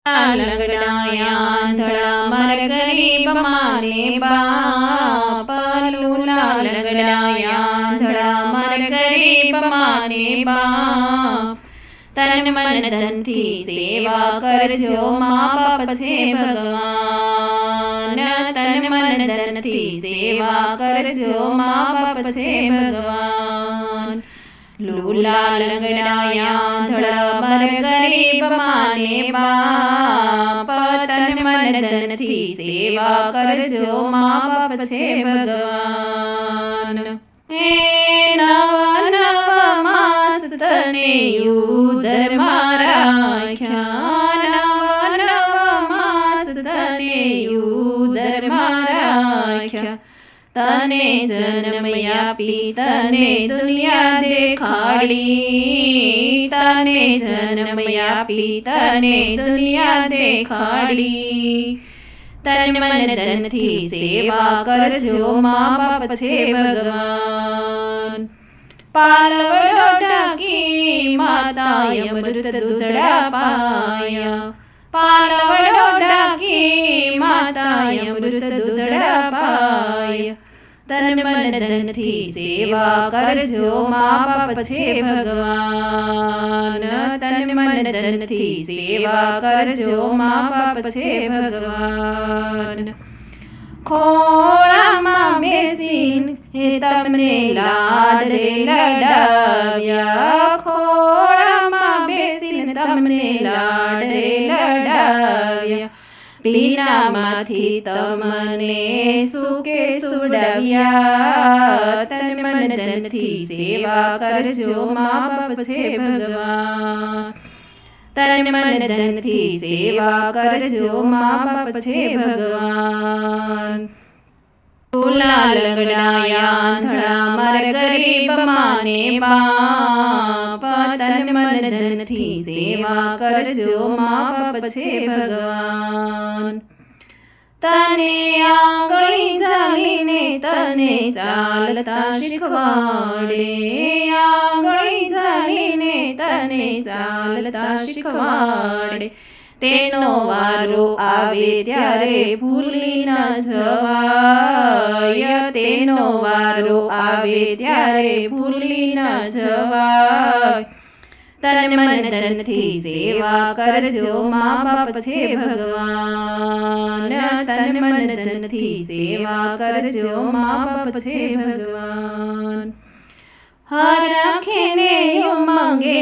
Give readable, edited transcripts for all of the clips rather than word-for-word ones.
લંગડાયા મારા ગરીબ માને બાપ લૂલા લંગડાયા મારા ગરીબ માને બાપ તન મન ધનથી સેવા કરજો મા બાપ છે ભગવાન તન મન ધનથી સેવા કરજો મા બાપ છે ભગવાન લૂલા લંગડાયા મારા ગરીબ માને બાપ તન મન ધનથી સેવા કરજો મા બાપ છે ભગવાન હે નવા નવા માસ તને ઉદરમાં રાખ્યા નવા નવા માસ તને ઉદરમાં રાખ્યા તને જન્મ આપી તને દુનિયા દેખાડી તને જન્મ આપી તને દુનિયા દેખાડી તન મન ધનથી સેવા કરજો મા બાપ છે ભગવાન પાલવડો ઢાંકી માતાએ અમૃત દૂધડા પાયા પાલવડો ઢાંકી માતાએ અમૃત દૂધડા પાયા તન મન ધનથી સેવા કરજો મા બાપ છે ભગવાન તન મન ધનથી સેવા કરજો મા બાપ છે ભગવાન ખોળામાં બેસીને તમને લાડરે લડાવ્યા ખોળામાં બેસીને તમને લાડરે લડાવ્યા પીનામાંથી તમને સુકે સુડાવ્યા તન મન ધનથી સેવા કરજો મા બાપ છે ભગવાન તન મન ધનથી સેવા કરજો મા બાપ છે ભગવાન લૂલા લંગડાયા મારા ગરીબ માને બાપ તન મન ધનથી સેવા કરજો મા બાપ છે ભગવાન તને આંગળી ચાલીને તને ચાલતા શીખવાડે આંગળી ચાલીને તને ચાલતા શીખવાડે તેનો વારો આવે ત્યારે ભૂલી ન જવાય તેનો વારો આવે ત્યારે ભૂલી ન જવાય તન મન ધનથી સેવા કરજો મા બાપ છે ભગવાન તન મન ધનથી સેવા કરજો મા બાપ છે ભગવાન હર રાખીને ઉમંગે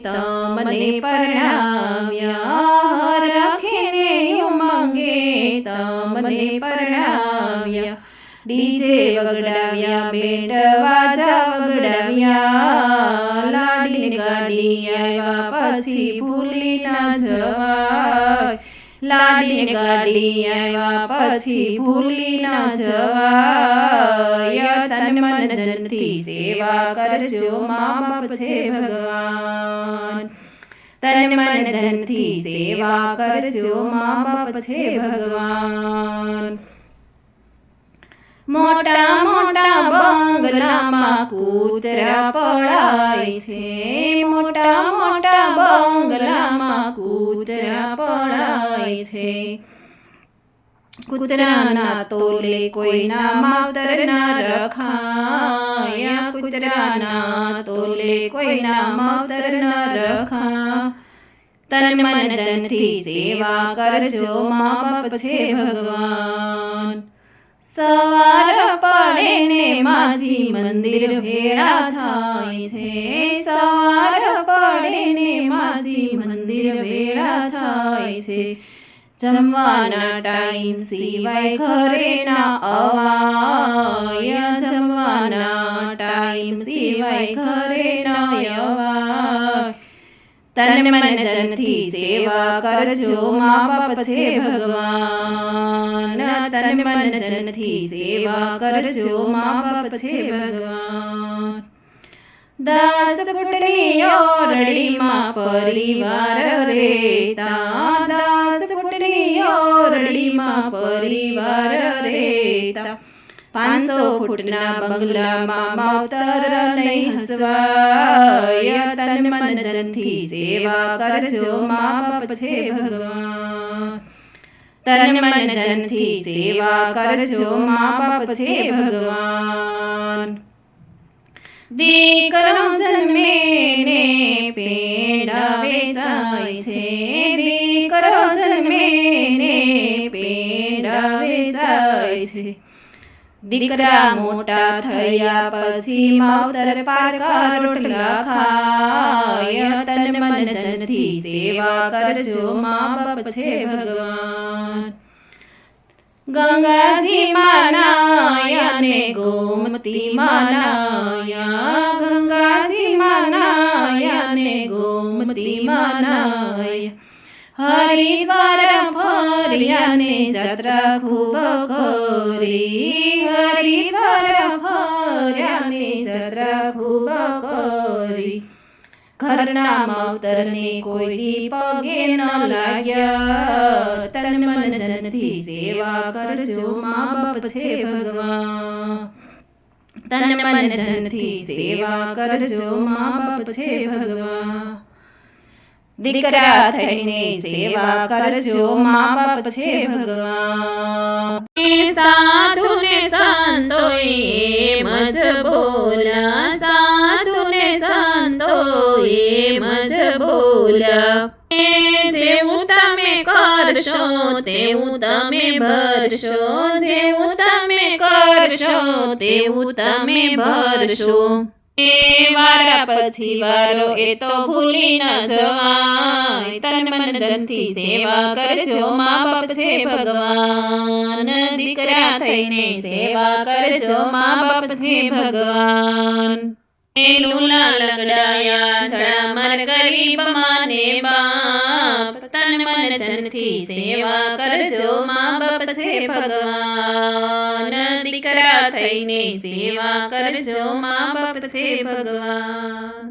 તમને પરણાવ્યા હર રાખીને ઉમંગે તમને પરણાવ્યા ડીજે વગડાવ્યા બેન્ડ વાજા વગડાવ્યા લાડીને ગાડી આવ્યા પછી ભૂલી ના જવાય લાડીને ગાડી આવ્યા પછી ભૂલી ના જવાય તન મન ધનથી સેવા કરજો મા બાપ છે ભગવાન તન મન ધનથી સેવા કરજો મા બાપ છે ભગવાન મોટા મોટા બંગલામાં કૂતરા પડાય છે મોટા મોટા બંગલામાં કૂતરા પડાય છે કૂતરાના તોલે કોઈના માવતર ના રખાય કૂતરાના તોલે કોઈના માવતર ના રખા તન મન ધનથી સેવા કરજો મા બાપ છે ભગવાન સવાર પડે ને માજી મંદિર ભેળા થાય છે સવાર પડે ને માજી મંદિર ભેળા થાય છે જમવાના ટાઈમ સિવાય ઘરે ના અવાય જમવાના ટાઈમ સિવાય ઘરે ના અવાય તન મન ધનથી સેવા કરજો મા બાપ છે ભગવાન તન મન ધનથી સેવા કરજો મા બાપ છે ભગવાન 10 ફૂટની ઓરડીમાં પરિવાર રહેતા 10 ફૂટની ઓરડીમાં પરિવાર રહેતા 500 ફૂટના બંગલામાં માવતર નહીં હસવાય, તન મન ધનથી સેવા કરજો મા બાપ છે ભગવાન, તન મન ધનથી સેવા કરજો મા બાપ છે ભગવાન. દીકરો જન્મે ને પેંડા વેચાય છે, દીકરો જન્મે ને પેંડા વેચાય છે, દીકરા મોટા થયા પછી માવતર પારકા રોટલા ખાય, તન મન ધનથી સેવા કરજો મા બાપ છે ભગવાન. ગંગાજી માનાયા ને ગોમતી માનાયા, ગંગાજી માનાયા ને ગોમતી માનાયા, હરિદ્વાર ફર્યા ને જાત્રા ખૂબ કરી, હરિદ્વાર ફર્યા ને જાત્રા ખૂબ કરી, ઘરના માવતરને કોઈ પગે ન લાગ્યા, તન મન ધનથી સેવા કરજો મા બાપ છે ભગવાન, તન મન ધનથી સેવા કરજો મા બાપ છે ભગવાન. દીકરા થઈને સેવા કરજો મા બાપ છે ભગવાન. સાધુ ને સંતો એમ જ બોલ્યા, સાધુ ને સંતો એમ જ બોલ્યા, જેવું તમે કરશો તેવું તમે ભરશો, જેવું તમે કરશો તેવું તમે ભરશો. વારા પછી વારો એ તો ભૂલી ન જવાય, તન મન ધનથી સેવા કરજો મા બાપ છે ભગવાન, દીકરા થઈને સેવા કરજો મા બાપ છે ભગવાન. લૂલા લંગડાયા ધડામર ગરીબ માને બાપ, તન મન ધનથી સેવા કરજો મા બાપ છે ભગવાન, દીકરા થઈને સેવા કરજો મા બાપ છે ભગવાન.